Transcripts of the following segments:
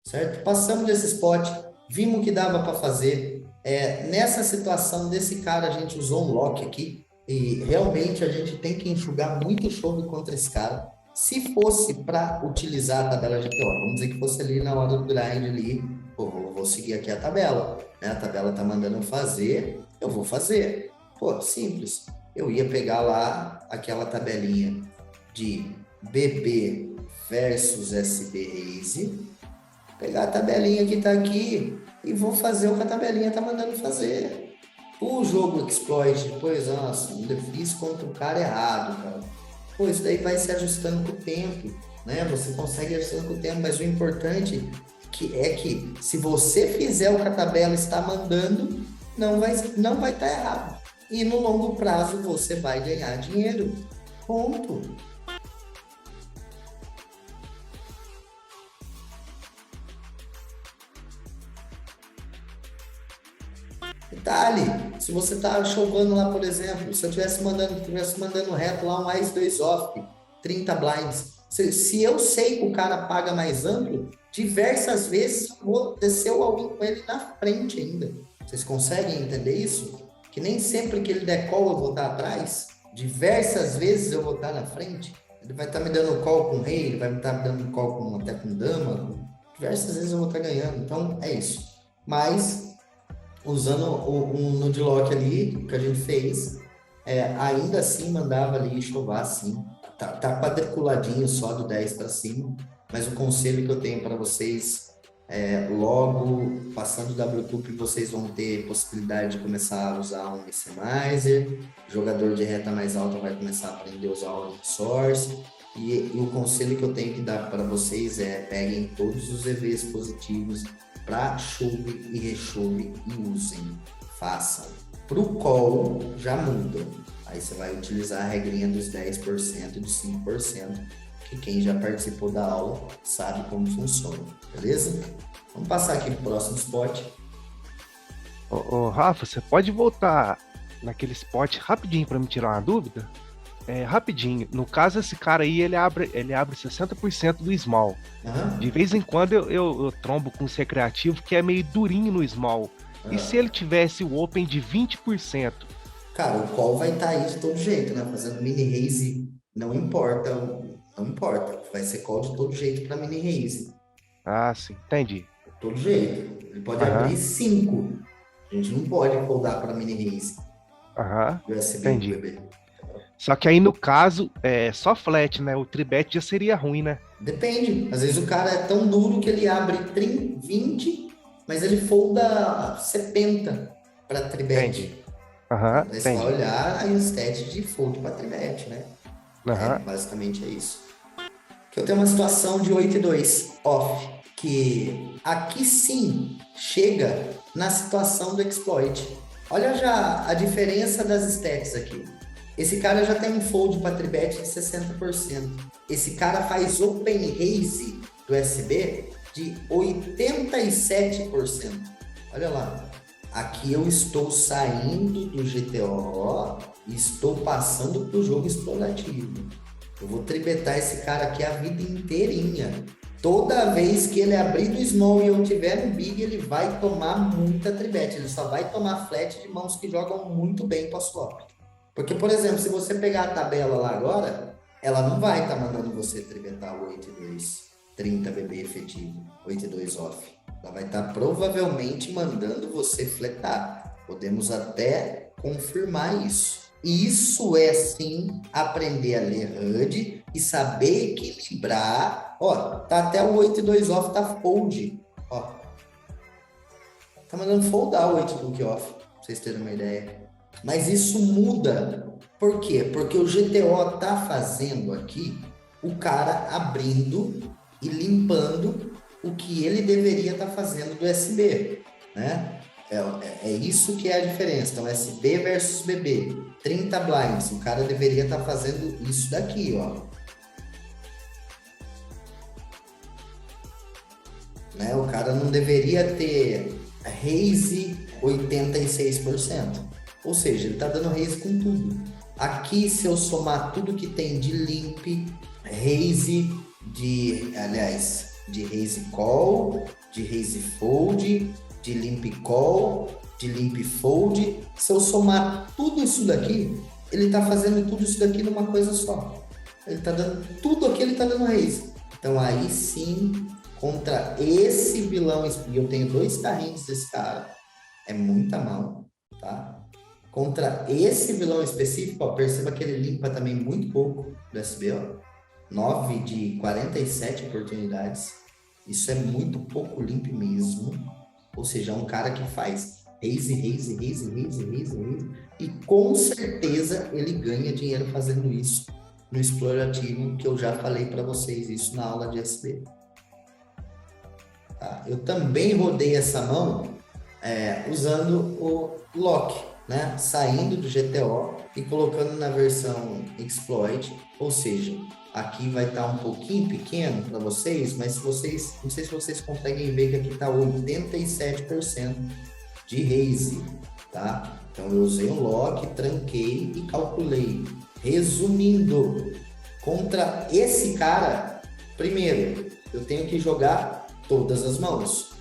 certo? Passamos desse spot, vimos que dava para fazer. Nessa situação desse cara, a gente usou um lock aqui e realmente a gente tem que enxugar muito chove contra esse cara. Se fosse para utilizar a tabela GPO, vamos dizer que fosse ali na hora do grind ali, pô, vou seguir aqui a tabela, né? A tabela tá mandando eu fazer, eu vou fazer. Pô, simples. Eu ia pegar lá aquela tabelinha de BB versus SB Raise, pegar a tabelinha que tá aqui e vou fazer o que a tabelinha tá mandando fazer. O jogo exploit, depois, nossa, eu fiz contra o cara errado, cara. Pô, isso daí vai se ajustando com o tempo, né? Você consegue ajustando com o tempo, mas o importante é que se você fizer o que a tabela está mandando, não vai estar errado. E no longo prazo você vai ganhar dinheiro. Ponto. Detalhe, se você está chovendo lá, por exemplo, se eu tivesse mandando reto lá um mais 2 off, 30 blinds, se eu sei que o cara paga mais amplo, diversas vezes eu vou descer o all-in com ele na frente ainda. Vocês conseguem entender isso? Que nem sempre que ele der call eu vou estar atrás, diversas vezes eu vou estar na frente. Ele vai estar me dando call com rei, ele vai estar me dando call até com dama, diversas vezes eu vou estar ganhando. Então é isso. Mas usando um node-lock ali que a gente fez, ainda assim mandava ali chovar assim. Tá quadriculadinho só do 10 para cima, mas o conselho que eu tenho para vocês logo passando o WCUP, vocês vão ter possibilidade de começar a usar um Maximizer, jogador de reta mais alta vai começar a aprender a usar o Source, e o conselho que eu tenho que dar para vocês peguem todos os EVs positivos para chove e rechove e usem, façam. Para o call, já muda. Aí você vai utilizar a regrinha dos 10% e dos 5%, que quem já participou da aula sabe como funciona, beleza? Vamos passar aqui para o próximo spot. Ô, Rafa, você pode voltar naquele spot rapidinho para me tirar uma dúvida? Rapidinho. No caso, esse cara aí, ele abre 60% do small. Uhum. De vez em quando eu trombo com esse recreativo que é meio durinho no small. E se ele tivesse o open de 20%? Cara, o call vai estar aí de todo jeito, né? Fazendo mini raise, não importa, não importa. Vai ser call de todo jeito para mini raise. Ah, sim, entendi. De todo jeito. Ele pode Aham, abrir 5. A gente não pode foldar para mini raise. aham, USB do entendi. bebê. Só que aí no caso, só flat, né? O tribet já seria ruim, né? Depende. Às vezes o cara é tão duro que ele abre 30, 20, mas ele folda 70 para tribet. Entendi. Aham, Daí você vai entendi. olhar a stat de fold para tribet, né? Aham, Basicamente é isso. Que eu tenho uma situação de 8 e 2 off, que aqui sim chega na situação do exploit. Olha já a diferença das stats aqui. Esse cara já tem um fold para tribet de 60%. Esse cara faz open raise do SB de 87%. Olha lá. Aqui eu estou saindo do GTO e estou passando para o jogo explorativo. Eu vou tribetar esse cara aqui a vida inteirinha. Toda vez que ele abrir do small e eu tiver no big, ele vai tomar muita tribet. Ele só vai tomar flat de mãos que jogam muito bem para swap. Porque, por exemplo, se você pegar a tabela lá agora, ela não vai estar mandando você tribetar o 8-2, 30 BB efetivo, 8-2 off. Ela vai estar provavelmente mandando você fletar. Podemos até confirmar isso. E isso é sim aprender a ler HUD e saber equilibrar. Ó, tá até o 8-2 off, tá fold. Ó, tá mandando foldar o 8-book off, pra vocês terem uma ideia. Mas isso muda. Por quê? Porque o GTO tá fazendo aqui o cara abrindo e limpando o que ele deveria estar fazendo do SB, né? É isso que é a diferença. Então, SB versus BB. 30 blinds. O cara deveria estar fazendo isso daqui, ó. Né? O cara não deveria ter raise 86%. Ou seja, ele está dando raise com tudo. Aqui, se eu somar tudo que tem de limp, raise de... Aliás, de raise call, de raise fold, de limp call, de limp fold. Se eu somar tudo isso daqui, ele está fazendo tudo isso daqui numa coisa só. Ele está dando tudo aqui, ele está dando raise. Então aí sim, contra esse vilão, e eu tenho 2 carrinhos desse cara, é muita mão, tá? Contra esse vilão específico, ó, perceba que ele limpa também muito pouco do SB, ó. 9 de 47 oportunidades. Isso é muito pouco limpo mesmo. Ou seja, é um cara que faz raise, e com certeza ele ganha dinheiro fazendo isso no explorativo, que eu já falei para vocês isso na aula de SB. Tá? Eu também rodei essa mão usando o lock, né? Saindo do GTO e colocando na versão exploit, ou seja, aqui vai estar um pouquinho pequeno para vocês, mas se vocês, não sei se vocês conseguem ver que aqui está 87% de raise, tá? Então eu usei o lock, tranquei e calculei. Resumindo, contra esse cara, primeiro, eu tenho que jogar todas as mãos,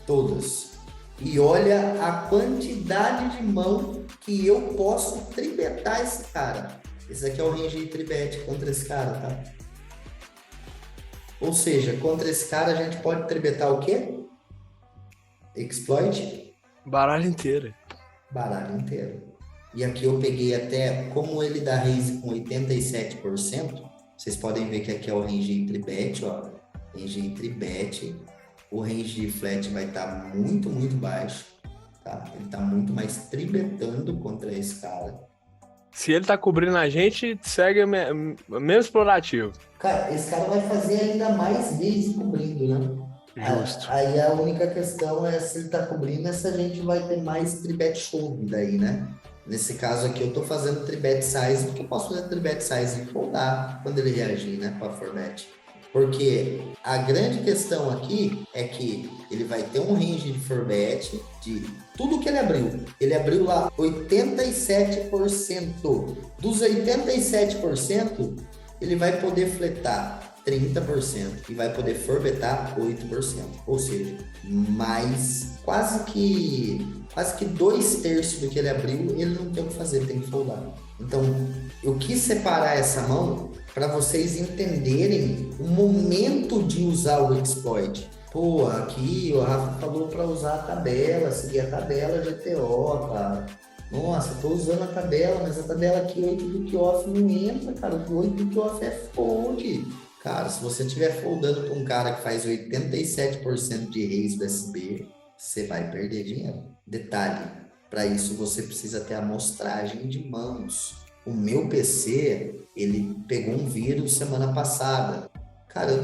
todas. E olha a quantidade de mão que eu posso tribetar esse cara. Esse aqui é o range de tribet contra esse cara, tá? Ou seja, contra esse cara a gente pode tribetar o quê? Exploit? Baralho inteiro. Baralho inteiro. E aqui eu peguei até, como ele dá raise com 87%, vocês podem ver que aqui é o range de tribet, ó. Range de tribet. O range de flat vai estar muito, muito baixo, tá? Ele está muito mais tribetando contra esse cara. Se ele tá cobrindo a gente, segue mesmo explorativo. Cara, esse cara vai fazer ainda mais vezes cobrindo, né? Justo. Aí a única questão é se ele tá cobrindo, se a gente vai ter mais tribet shove daí, né? Nesse caso aqui eu tô fazendo tribet size, porque eu posso fazer tribet size e foldar quando ele reagir, né? Com a forbet. Porque a grande questão aqui é que ele vai ter um range de forbet de tudo que ele abriu. Ele abriu lá 87%. Dos 87%, ele vai poder fletar 30% e vai poder forbetar 8%. Ou seja, mais quase que 2/3 do que ele abriu, ele não tem o que fazer, tem que foldar. Então, eu quis separar essa mão para vocês entenderem o momento de usar o exploit. Pô, aqui o Rafa falou para usar a tabela, seguir a tabela GTO, cara. Nossa, tô usando a tabela, mas a tabela aqui 8 do off não entra, cara. O 8 do off é fold. Cara, se você estiver foldando para um cara que faz 87% de raise do SB, você vai perder dinheiro. Detalhe, para isso você precisa ter a amostragem de mãos. O meu PC, ele pegou um vírus semana passada. Cara,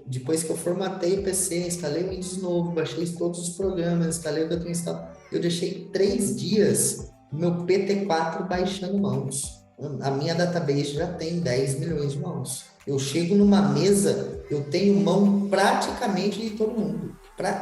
depois que eu formatei o PC, instalei o Windows novo, baixei todos os programas, instalei o que eu tenho instalado, eu deixei 3 dias meu PT4 baixando mãos. A minha database já tem 10 milhões de mãos. Eu chego numa mesa, eu tenho mão praticamente de todo mundo.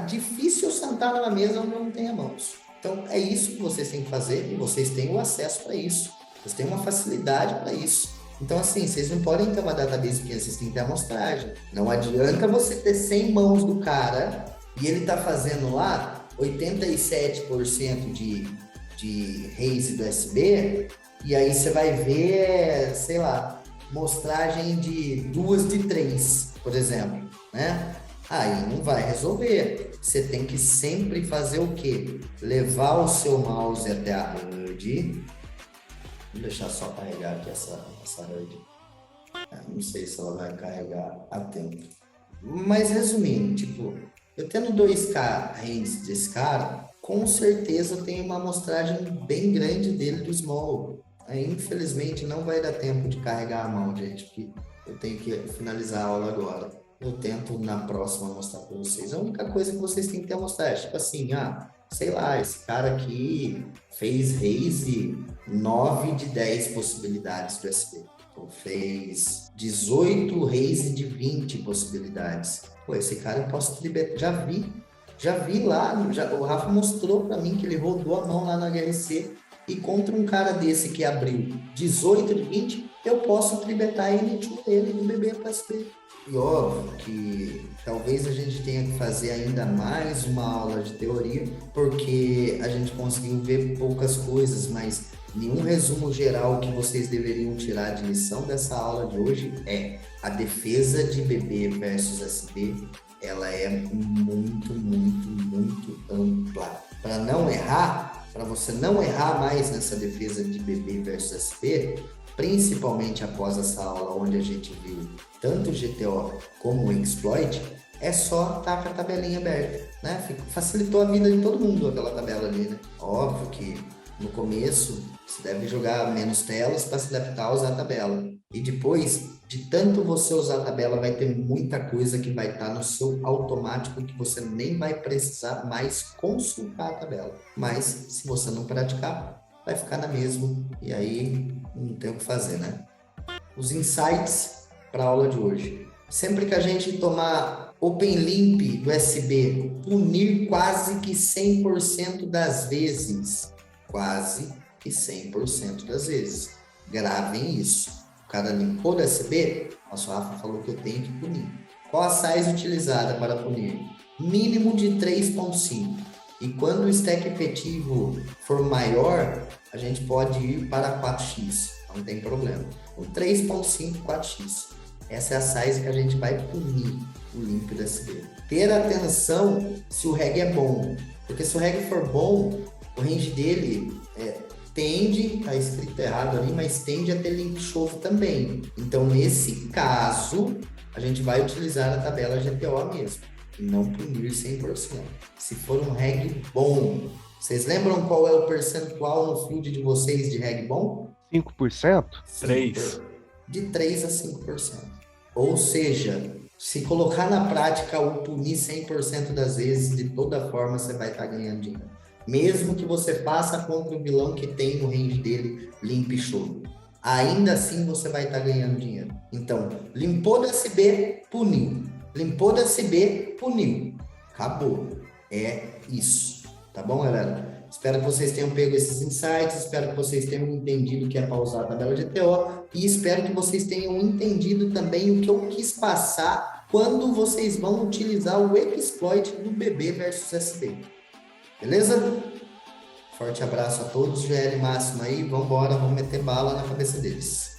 Difícil eu sentar numa mesa onde eu não tenha mãos. Então, é isso que vocês têm que fazer e vocês têm o acesso para isso. Vocês têm uma facilidade para isso. Então, assim, vocês não podem ter uma database pequena, vocês têm que ter amostragem. Não adianta você ter 100 mãos do cara e ele tá fazendo lá 87% de raise do SB e aí você vai ver, sei lá, mostragem de 2 de 3, por exemplo, né? Aí não vai resolver. Você tem que sempre fazer o quê? Levar o seu mouse até a HUD. Vou deixar só carregar aqui essa HUD. Não sei se ela vai carregar a tempo. Mas resumindo, tipo, eu tendo 2K hands desse cara, com certeza eu tenho uma amostragem bem grande dele do small. Aí, infelizmente, não vai dar tempo de carregar a mão, gente, porque eu tenho que finalizar a aula agora. Eu tento na próxima mostrar para vocês. A única coisa que vocês têm que ter amostragem, tipo assim, sei lá, esse cara aqui fez raise 9 de 10 possibilidades do SP. Então, fez 18 raise de 20 possibilidades. Pô, esse cara eu posso tribetar. Já vi lá, o Rafa mostrou para mim que ele rodou a mão lá na HRC e contra um cara desse que abriu 18 de 20, eu posso tribetar N2 ele do BB para SB. E óbvio que talvez a gente tenha que fazer ainda mais uma aula de teoria, porque a gente conseguiu ver poucas coisas, mas nenhum resumo geral que vocês deveriam tirar de lição dessa aula de hoje é: a defesa de BB versus SB, ela é muito, muito, muito ampla. Para não errar, para você não errar mais nessa defesa de BB versus SB, principalmente após essa aula onde a gente viu tanto o GTO como o exploit, é só estar com a tabelinha aberta, né? Facilitou a vida de todo mundo aquela tabela ali, né? Óbvio que no começo você deve jogar menos telas para se adaptar a usar a tabela. E depois, de tanto você usar a tabela, vai ter muita coisa que vai estar no seu automático que você nem vai precisar mais consultar a tabela. Mas se você não praticar, vai ficar na mesma. E aí não tem o que fazer, né? Os insights para a aula de hoje. Sempre que a gente tomar Open Limp do SB, punir quase que 100% das vezes. Quase que 100% das vezes. Gravem isso. O cara limpou do SB, nosso Rafa falou que eu tenho que punir. Qual a size utilizada para punir? Mínimo de 3.5. E quando o stack efetivo for maior, a gente pode ir para 4x. Não tem problema. O 3.5, 4x. Essa é a size que a gente vai punir o limp do SB. Ter atenção se o reg é bom. Porque se o reg for bom, o range dele tende, tá escrito errado ali, mas tende a ter limp chove também. Então, nesse caso, a gente vai utilizar a tabela GTO mesmo. E não punir 100%. Se for um reg bom. Vocês lembram qual é o percentual no field de vocês de reg bom? 5%? 3. De 3 a 5%. Ou seja, se colocar na prática o punir 100% das vezes, de toda forma você vai estar ganhando dinheiro. Mesmo que você faça contra o vilão que tem no range dele limp show. Ainda assim você vai estar ganhando dinheiro. Então, limpou do SB, puniu. Limpou do SB, puniu. Acabou. É isso. Tá bom, galera? Espero que vocês tenham pego esses insights, espero que vocês tenham entendido o que é para usar a tabela GTO e espero que vocês tenham entendido também o que eu quis passar quando vocês vão utilizar o exploit do BB versus SB. Beleza? Forte abraço a todos, GL máximo aí, vamos embora, vamos meter bala na cabeça deles.